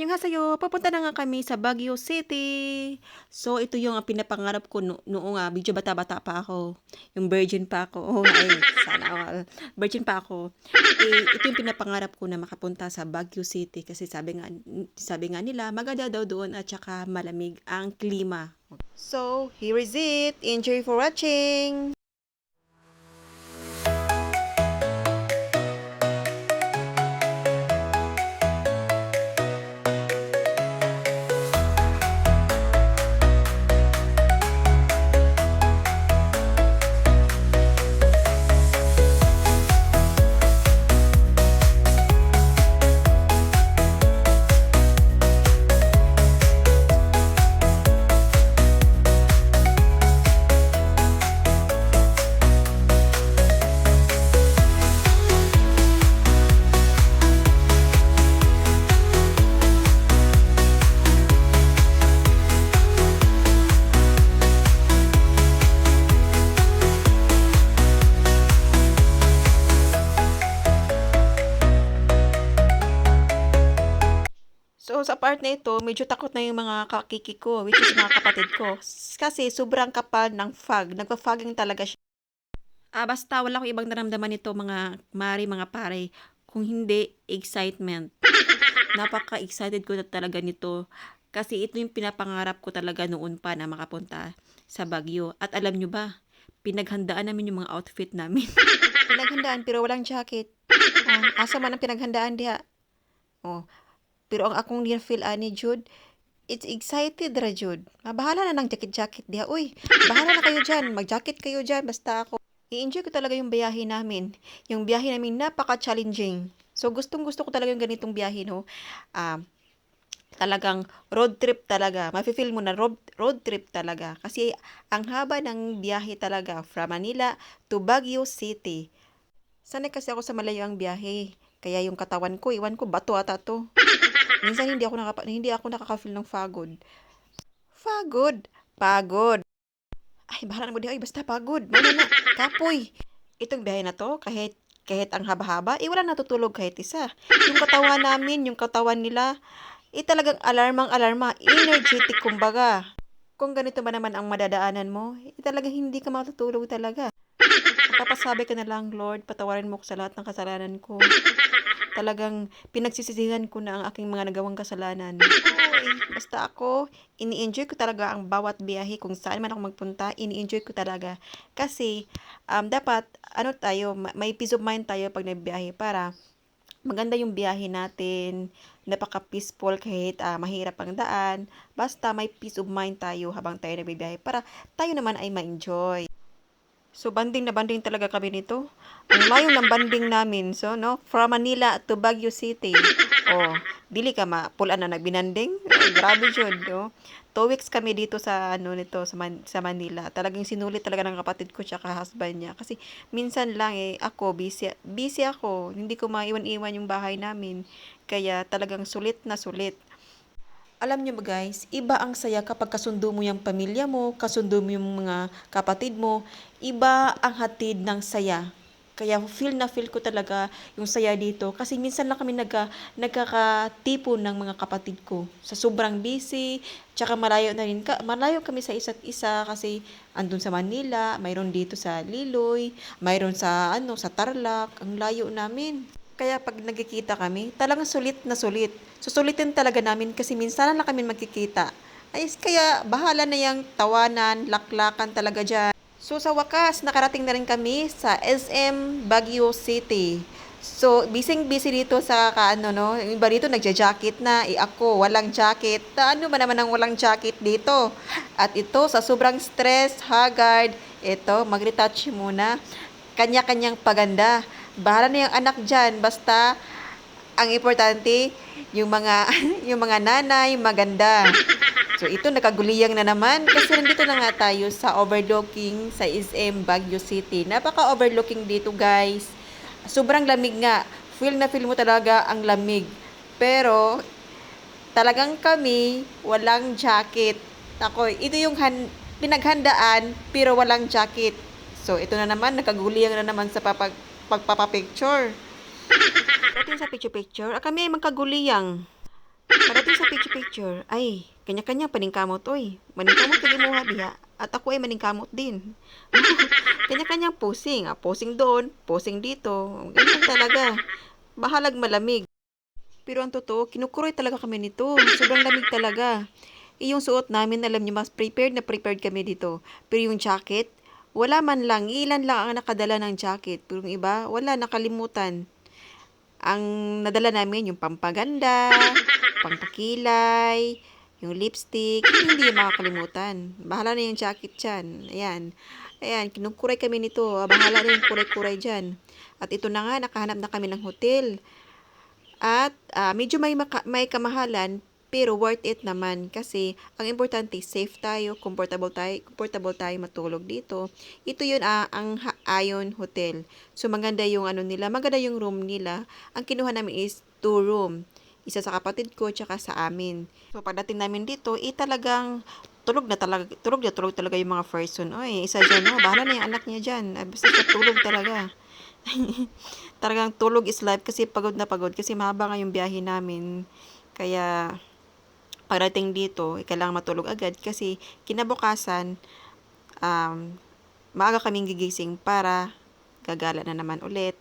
Annyeonghaseyo, papunta na nga kami sa Baguio City. So, ito yung pinapangarap ko noong medyo bata-bata pa ako. Yung virgin pa ako. Oo nga sana all. Virgin pa ako. Ito yung pinapangarap ko na makapunta sa Baguio City kasi sabi nga nila maganda daw doon at saka malamig ang klima. So, here is it. Enjoy for watching. So, sa part na ito, medyo takot na yung mga kakiki ko, which is mga kapatid ko. Kasi sobrang kapal ng fog. Nagpa-fogging talaga siya. Basta wala akong ibang naramdaman nito mga pare, kung hindi excitement. Napaka-excited ko na talaga nito. Kasi ito yung pinapangarap ko talaga noon pa na makapunta sa Baguio. At alam nyo ba, pinaghandaan namin yung mga outfit namin. Pinaghandaan pero walang jacket. Asa man ang pinaghandaan diha. Oh, pero ang akong feel ani Jude, it's excited ra Jude. Bahala na ng jacket-jacket diha. Uy, bahala na kayo dyan. Mag-jacket kayo dyan. Basta ako. I-enjoy ko talaga yung biyahe namin. Yung biyahe namin napaka-challenging. So, gustong-gusto ko talaga yung ganitong biyahe, no? Talagang road trip talaga. Mafe-feel mo na road trip talaga. Kasi ang haba ng biyahe talaga from Manila to Baguio City. Sanay kasi ako sa malayo ang biyahe. Kaya yung katawan ko, iwan ko, bato ata to. Minsan hindi ako nakaka-feel ng pagod. Pagod? Pagod. Ay, bahala na mo di. Ay, basta pagod. Wala na. Kapoy. Itong biyahe na to, kahit ang haba-haba, wala natutulog kahit isa. Yung katawan namin, yung katawan nila, talagang alarmang-alarma. Energetic, kumbaga. Kung ganito ba naman ang madadaanan mo, talagang hindi ka matutulog talaga. Papasabi ka na lang, Lord, patawarin mo ko sa lahat ng kasalanan ko. Talagang pinagsisisihan ko na ang aking mga nagawang kasalanan. Oy, basta ako, ini-enjoy ko talaga ang bawat biyahe kung saan man ako magpunta, ini-enjoy ko talaga. Kasi, dapat, may peace of mind tayo pag nagbiyahe para maganda yung biyahe natin, napaka-peaceful kahit mahirap ang daan. Basta may peace of mind tayo habang tayo nagbibiyahe para tayo naman ay ma-enjoy. So, banding na banding talaga kami nito. Ang layo ng banding namin. So, no? From Manila to Baguio City. Oh, dili ka pulaan na nagbinanding. Grabe yun, no? 2 weeks kami dito sa, sa Manila. Talagang sinulit talaga ng kapatid ko tsaka husband niya. Kasi, minsan lang ako, busy ako. Hindi ko maiwan-iwan yung bahay namin. Kaya, talagang sulit na sulit. Alam niyo ba guys, iba ang saya kapag kasundo mo yung pamilya mo, kasundo mo yung mga kapatid mo, iba ang hatid ng saya. Kaya feel na feel ko talaga yung saya dito kasi minsan lang kami nagkakatipon ng mga kapatid ko. Sa sobrang busy, tsaka malayo kami sa isa't isa kasi andun sa Manila, mayroon dito sa Liloy, mayroon sa Tarlac, ang layo namin. Kaya pag nagkikita kami, talagang sulit na sulit. Susulitin talaga namin kasi minsan lang kami magkikita. Ay, kaya bahala na yung tawanan, laklakan talaga dyan. So, sa wakas, nakarating na rin kami sa SM Baguio City. So, busy dito sa yung iba dito nagja-jacket na, ako, walang jacket. Ano ba naman ang walang jacket dito? At ito, sa sobrang stress, haggard, ito, mag-retouch muna. Kanya-kanyang paganda. Bahala na yung anak dyan, basta ang importante, yung mga yung mga nanay, maganda. So ito nakaguliyang na naman kasi nandito na nga tayo sa overlooking sa SM Baguio City. Napaka-overlooking dito, guys. Sobrang lamig nga. Feel na feel mo talaga ang lamig. Pero talagang kami walang jacket. Ako, ito yung pinaghandaan pero walang jacket. So ito na naman, nakaguliyang na naman sa pagpapapicture. Pagdating sa picture, kami ay magkaguliyang. Pagdating sa picture-picture, ay, kanya-kanya paningkamot, oy. Maningkamot kag imuha diha, at ako ay maningkamot din. Kanya-kanyang posing, posing doon, posing dito. Ganyan talaga. Bahalag malamig. Pero ang totoo, kinukuroy talaga kami nito. Sobrang lamig talaga. Yung suot namin, alam niyo, mas prepared kami dito. Pero yung jacket, wala man lang. Ilan lang ang nakadala ng jacket. Pero yung iba, wala, nakalimutan. Ang nadala namin, yung pampaganda, pampakilay, yung lipstick, hindi yung makakalimutan. Bahala na yung jacket dyan. Ayan. Ayan, kinukuray kami nito. Bahala na yung kuray-kuray dyan. At ito na nga, nakahanap na kami ng hotel. At medyo may kamahalan, pero worth it naman kasi ang importante safe tayo, comfortable tayo matulog dito. Ito 'yun ang Ion Hotel. So maganda yung ano nila, maganda yung room nila. Ang kinuha namin is two room. Isa sa kapatid ko tsaka sa amin. So pagdating namin dito, talagang tulog talaga yung mga person. Oy, isa diyan, oh, bahala na yung anak niya diyan. Basta siya tulog talaga. Talagang tulog is life kasi pagod na pagod kasi mahaba nga yung biyahe namin. Kaya pagdating dito, kailangan matulog agad kasi kinabukasan, um, maaga kaming gigising para gagala na naman ulit.